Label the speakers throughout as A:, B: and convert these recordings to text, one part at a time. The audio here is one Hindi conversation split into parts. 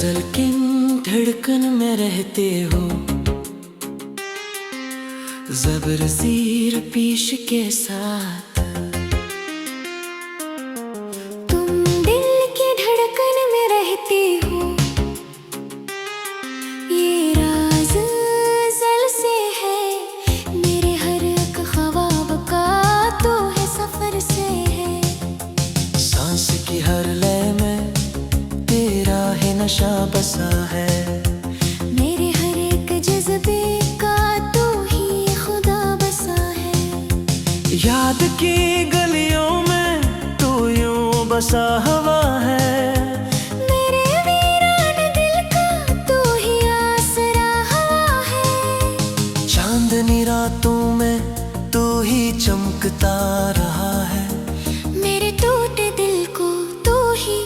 A: गजल किन धड़कन में रहते हो, ज़बर ज़ीर पीश के साथ।
B: तुम दिल की धड़कन में रहते हो, ये राज अज़ल से है। मेरे हर एक ख्वाब का तो है सफर से है।
A: सांस की हर लय में तेरा है नशा बसा है।
B: मेरे हर एक जज्बे का तो ही खुदा बसा है।
A: याद की गलियों में तू यूं बसा हवा है।
B: मेरे वीरान दिल का तू ही आसरा हवा है।
A: चांदनी रातों में तू ही चमकता रहा है।
B: मेरे टूटे दिल को तू ही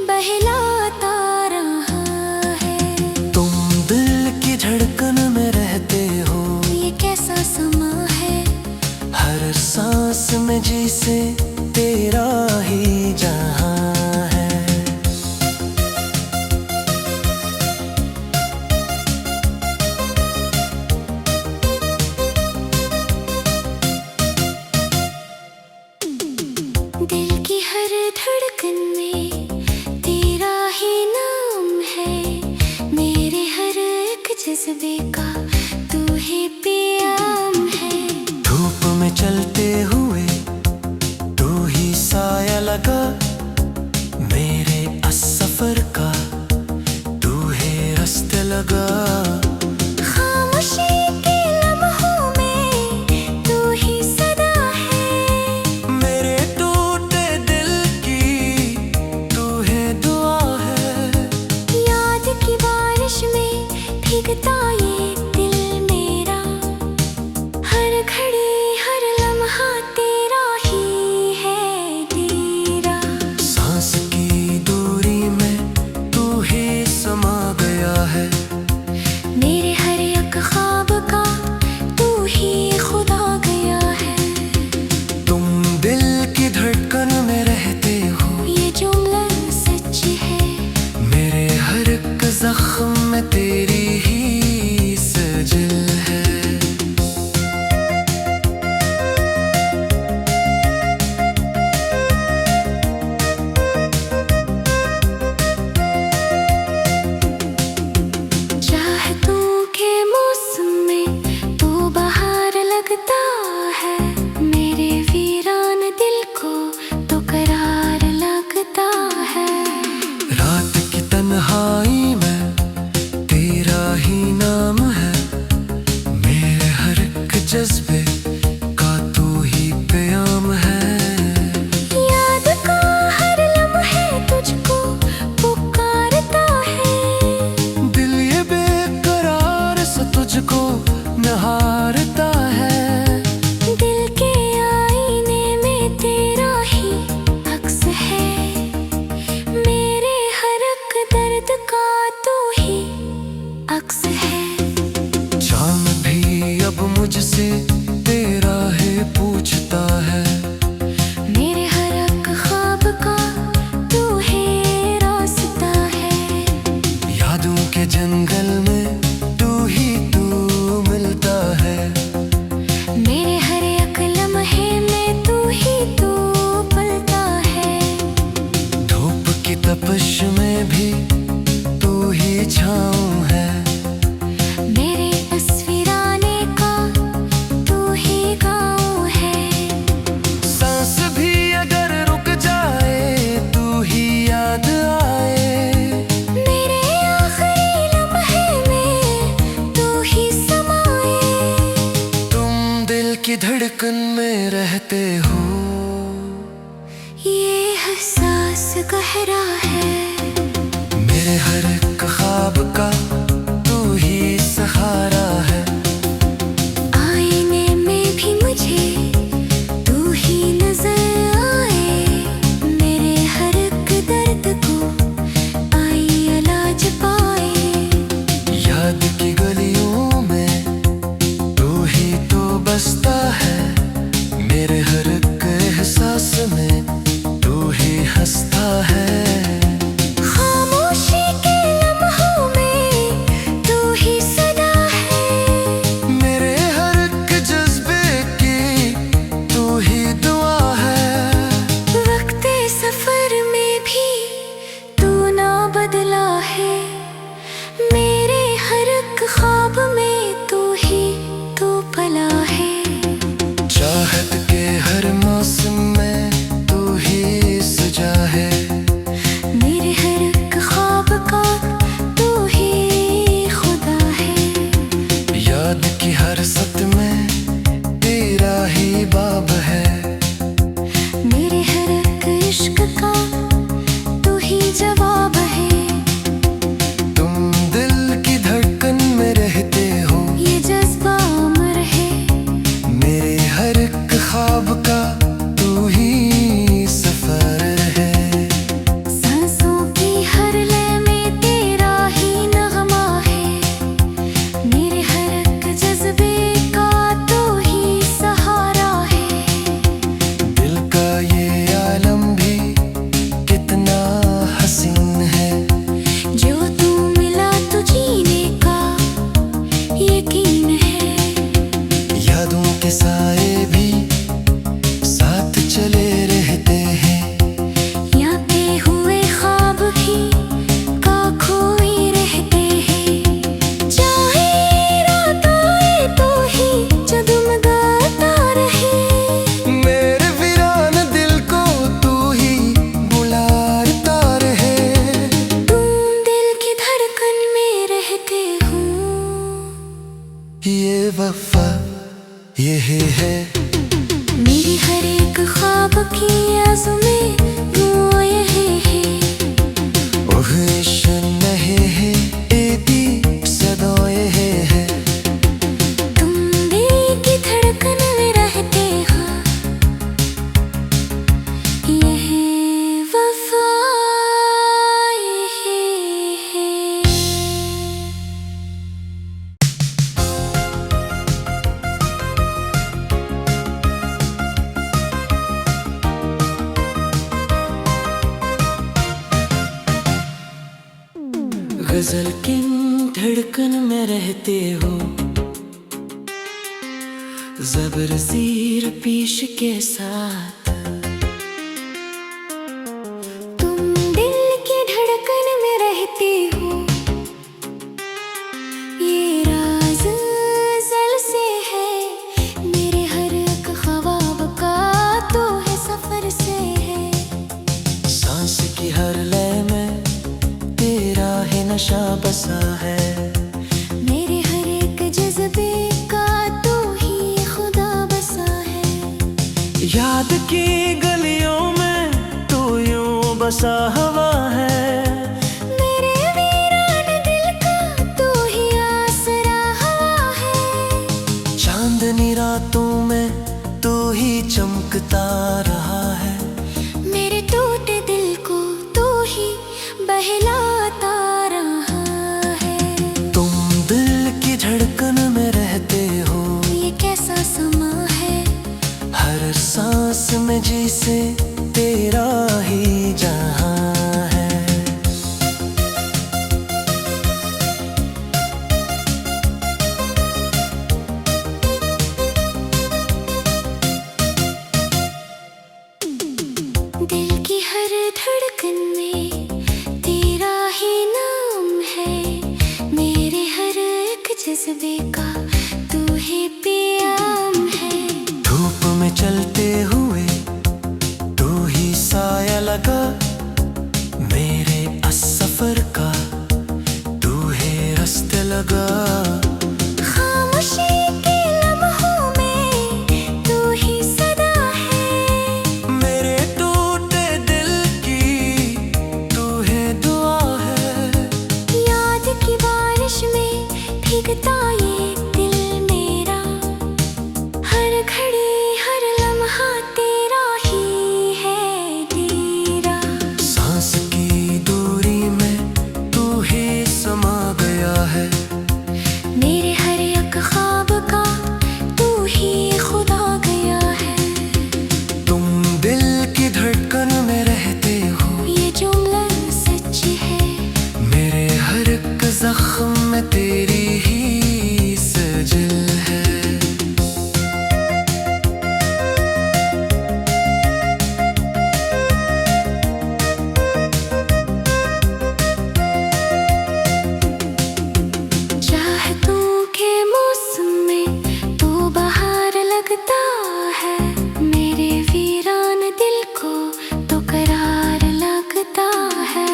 B: बहलाता रहा है।
A: तुम दिल की धड़कन में रहते हो,
B: ये कैसा समा है।
A: हर सांस में जिसे तेरा ही जहां है।
B: दिल की हर धड़कन में तेरा ही नाम है। मेरे हर एक जज्बे का तू ही पियाम है।
A: धूप में चलते हुए तू ही साया लगा। मेरे इस सफर का तू है रास्ते लगा।
B: खामोशी के लम्हों में तू ही सदा है।
A: मेरे टूटे दिल की तू है दुआ है।
B: याद की बारिश में भीगता ये दिल मेरा। हर घड़ी हर लम्हा तेरा ही है तेरा।
A: सांस की दूरी में तू ही समा गया है।
B: मेरे हर एक ख्वाब का तू ही खुदा गया है।
A: तुम दिल की धड़कन में रहते हो,
B: ये जुमला सच है।
A: मेरे हर एक जख्म में तेरी ही सजल है।
B: चाहतों के मौसम में तू बाहर लगता है। मेरे वीरान दिल को तो करार लगता है।
A: रात की तन्हाई में तेरा ही नाम है। मेरे हर एक जज्बे का तू ही प्याम है।
B: याद का हर लम्हे तुझको पुकारता है।
A: दिल ये बेकरार सा तुझको निहारता है।
B: दिल के आईने में तेरा ही अक्स है। मेरे हर एक दर्द का तू ही अक्स है।
A: चांद भी अब मुझसे तेरा है पूछता है।
B: मेरे हर एक ख्वाब का तू है रास्ता है।
A: यादों के जंगल में तू ही तू मिलता है।
B: मेरे हर एक लम्हे में तू ही तू पलता है।
A: धूप की तपश में भी तू ही छाँव है।
B: मेरे इस वीराने का तू ही गाँव है।
A: सांस भी अगर रुक जाए तू ही याद आए।
B: मेरे आखिरी लम्हे में तू ही समाए।
A: तुम दिल की धड़कन में रहते हो,
B: ये एहसास गहरा है।
A: मेरे हर एक ख्वाब का तू ही सहारा है।
B: आईने में भी मुझे तू ही नजर आए। मेरे हर एक दर्द को आई इलाज पाए।
A: याद की गलियों में तू ही तो बसता है। ये वफा यही है।
B: मेरी हर एक ख्वाब की आज़में वो यही है।
A: ओह इश्क नहीं है एदी सदा यही है।
B: तुम दिल की धड़कन में रहते हो, यही वफा यही है।
A: गजल किन धड़कन में रहते हो, ज़बर ज़ीर पीश के साथ।
B: तुम दिल की धड़कन में रहते हो, ये राज अज़ल से है। मेरे हर एक ख्वाब का तो है सफर से है।
A: सांस की हर लय में तेरा है नशा बसा है।
B: मेरे हर एक जज्बे का तो ही खुदा बसा है।
A: याद की गलियों में तू यूं बसा हुआ है।
B: मेरे वीरान दिल का तो ही आसरा हुआ है।
A: चांदनी रातों में तू ही चमकता रहा है।
B: मेरे टूटे दिल को तू ही बहलाता रहा है।
A: तुम दिल की धड़कन में रहते हो,
B: ये कैसा समा है।
A: हर सांस में जिसे तेरा ही जहां है।
B: दिल की हर धड़कन में तेरा ही नाम है। मेरे हर एक जज्बे का तू ही पियाम है।
A: धूप में चलते हुए तू ही साया लगा। मेरे सफर का तू है रास्ते लगा।
B: खामोशी के लम्हों में तू ही सदा है।
A: मेरे टूटे दिल की तू है दुआ है।
B: याद की बारिश में भीगता ये दिल मेरा। हर घड़ी हर लम्हा तेरा ही है तेरा।
A: सांस की दूरी में तू ही समा गया है।
B: मेरे हर एक ख्वाब का तू ही खुदा गया है।
A: तुम दिल की धड़कन में रहते हो,
B: ये जुमला सच है।
A: मेरे हर एक जख्म में तेरी ही सजल है।
B: चाहतों के मौसम में तू बाहर लगता है। मेरे वीरान दिल को तो करार लगता है।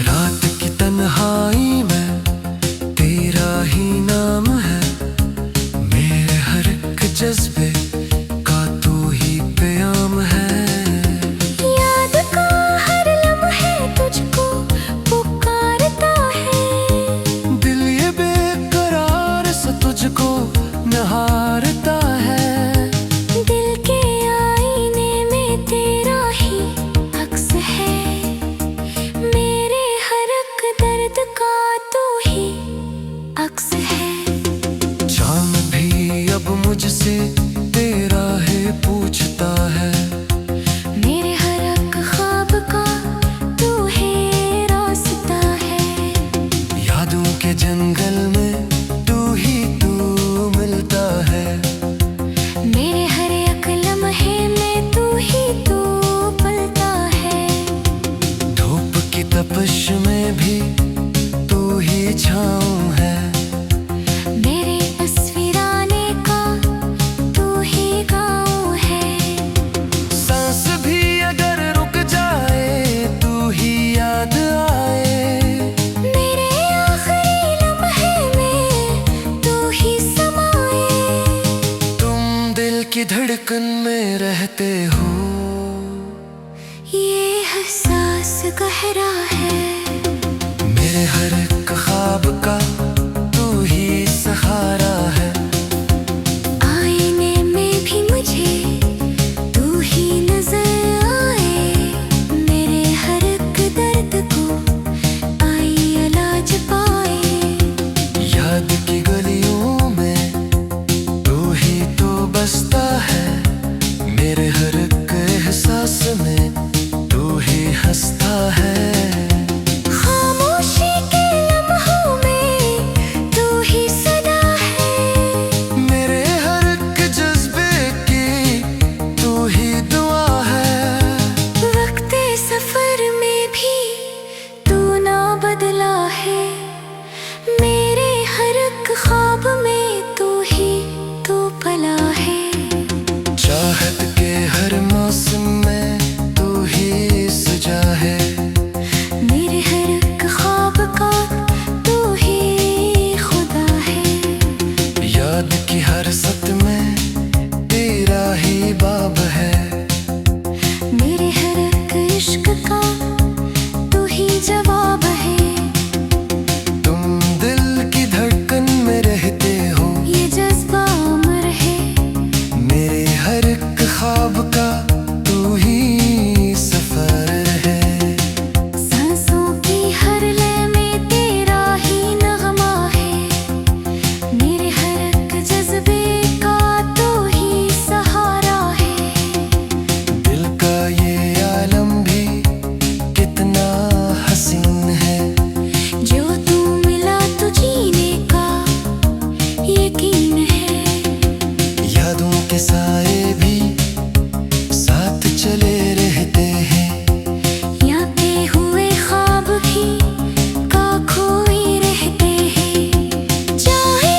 A: रात की तन्हाई में तेरा ही नाम है। मेरे हर एक जज्बे का तू ही प्याम है।
B: याद का हर लम्हे तुझको पुकारता है।
A: दिल ये बेकरार सा तुझको निहारता है।
B: दिल के आईने में तेरा ही अक्स है। मेरे हर एक दर्द का तू ही अक्स है।
A: चांद भी अब मुझसे तेरा है पूछता है।
B: मेरे हर एक ख्वाब का तू है रास्ता है।
A: यादों के जंगल में तू ही तू मिलता है।
B: मेरे हर एक लम्हे में तू ही तू पलता है।
A: धूप की तपश में भी तू ही छाँव है।
B: मेरे तस्वीराने का
A: की धड़कन में रहते हो।
B: ये एहसास गहरा है,
A: मेरे हर एक ख्वाब का तू ही सहारा है।
B: आईने में भी मुझे तू ही नजर आए, मेरे हर एक दर्द को आई इलाज पाए।
A: याद की गलियों में तू ही तो बसता है, मेरे हर एक एहसास में तू ही हंसता है।
B: खामोशी के लम्हों में तू ही सदा है,
A: मेरे हर एक जज्बे की तू ही दुआ है।
B: वक्ते सफर में भी तू ना बदला है, मेरे हर एक ख्वाब में तू ही तू पला है।
A: चाहत के हर मौसम में तू ही सजा है,
B: मेरे हर एक ख्वाब का तू ही खुदा है।
A: याद की हर सत में तेरा ही बाब है,
B: मेरे हर एक इश्क का तू ही जवाब है।
A: तुम दिल की धड़कन में रहते हो,
B: ये जज्बा अमर है,
A: मेरे हर एक ख्वाब का तू ही सफर है।
B: सांसों की हर लय में तेरा ही नगमा है, मेरे हर एक जज्बे का तू ही सहारा है।
A: दिल का ये आलम भी कितना हसीन है,
B: जो तू मिला तो जीने का यकीन है।
A: यादों के साए भी साथ चले रहते हैं,
B: याते हुए ख्वाब भी का खोए रहते हैं। चाहे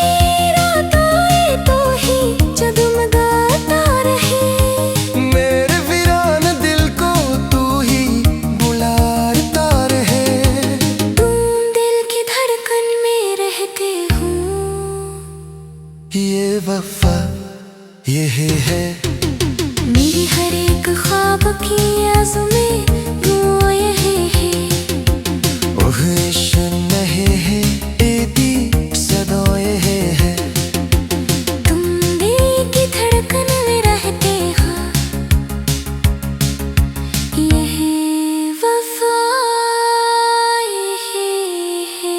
B: रात आए तो ही जगमगाता रहे,
A: मेरे वीरान दिल को तू ही बुलाता रहे।
B: तुम दिल की धड़कन में रहते हो।
A: ये वफा यही है,
B: मेरी हर एक ख्वाब की आज़में वो यही है।
A: ओह इश्क नहीं है एदी सदाए है।
B: तुम दिल की धड़कन में रहते हो, यही वफा यही है।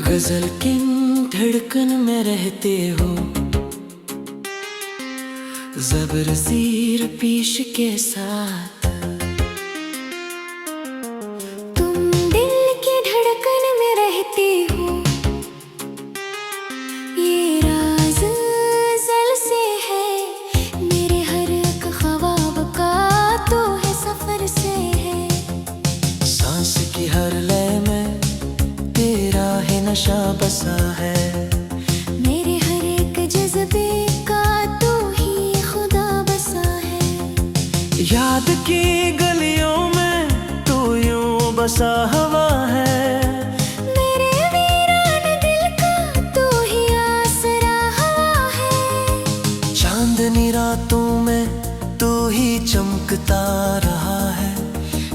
A: गजल किन धड़कन में रहते हो, ज़बर ज़ीर पीश के साथ।
B: तुम दिल की धड़कन में रहते हो, ये राज अज़ल से है, मेरे हर एक ख्वाब का तो है सफर से है।
A: सांस की हर लय में तेरा ही नशा बसा है,
B: मेरे हर एक जज्बे का तो ही खुदा बसा है।
A: याद की गलियों में तू यूं बसा हुआ है,
B: मेरे वीरान दिल का तू ही आसरा हुआ है।
A: चांदनी रातों में तू ही चमकता रहा है,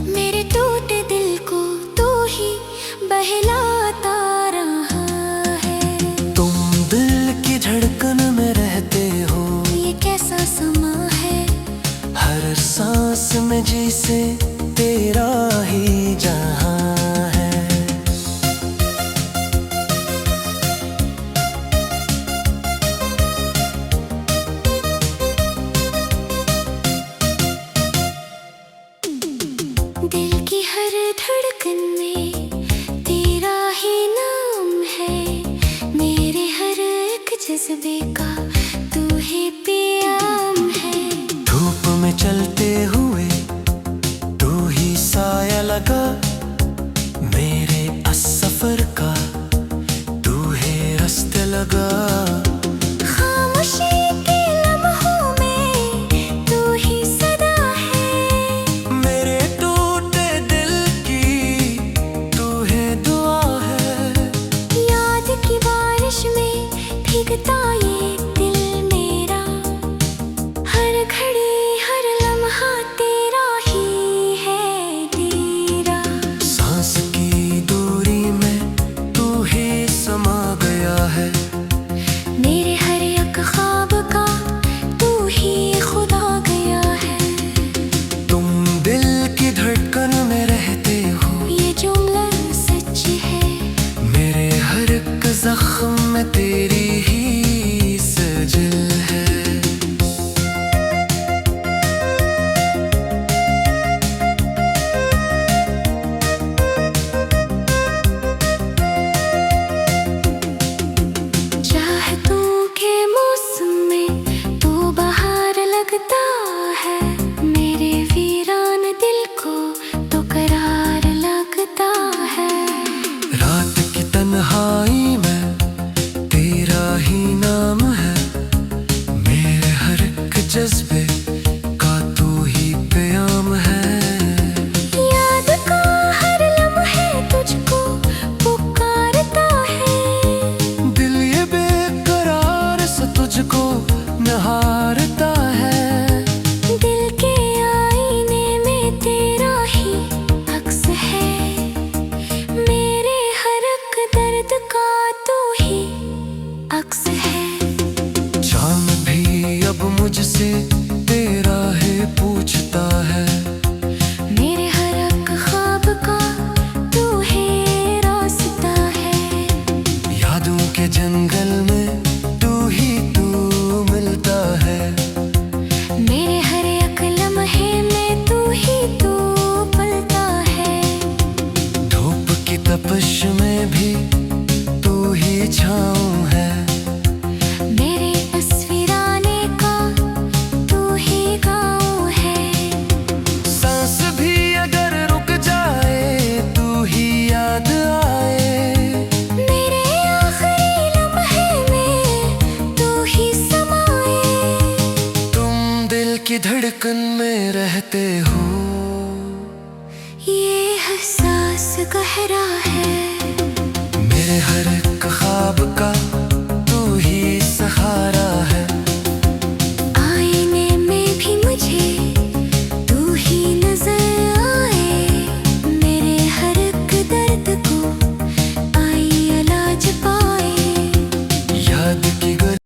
B: मेरे टूटे दिल को तू ही बहलाता रहा है।
A: तुम दिल की धड़कन में रहते हो,
B: ये कैसा समा है,
A: हर सांस में जिसे तेरा ही जहां है।
B: दिल की हर धड़कन में तेरा ही नाम है, मेरे हर एक जज्बे का तू ही पियाम है।
A: धूप में चलते हुए तू ही साया लगा, मेरे सफर का तू है रास्ते लगा।
B: खामोशी के लम्हों में भीगता ये दिल मेरा, हर घड़ी हर लम्हा तेरा ही है तेरा।
A: सांस की दूरी में तू ही समा गया है,
B: मेरे हर एक ख्वाब का तू ही खुदा गया है।
A: तुम दिल की धड़कन में रहते हो,
B: ये जुमला सच है।
A: मेरे हर एक जख्म में तेरी ही सजल है।
B: चाहतों के मौसम में तू बाहर लगता है, मेरे वीरान दिल को तो करार लगता है।
A: रात की तन्हाई में तेरा ही नाम है, मेरे हर एक जज्बे का तू ही प्याम है।
B: याद का हर लम्हे तुझको पुकारता है,
A: दिल ये बेकरार से तुझको निहारता है।
B: दिल के आईने में तेरा ही अक्स है, मेरे हर एक दर्द का तू ही अक्स है।
A: चांद भी अब मुझसे तेरा है पूछता है,
B: मेरे हर एक ख्वाब का तू है रास्ता है।
A: यादों के जंगल में तू ही तू मिलता है,
B: मेरे हर एक लम्हे में तू ही तू पलता है।
A: धूप की तपश में भी तू ही छाँव है,
B: मेरे तस्वीराने का तू ही गाँव है।
A: सांस भी अगर रुक जाए तू ही याद आए,
B: मेरे आखिरी लम्हे में तू ही समाए।
A: तुम दिल की धड़कन में रहते हो,
B: ये एहसास गहरा है।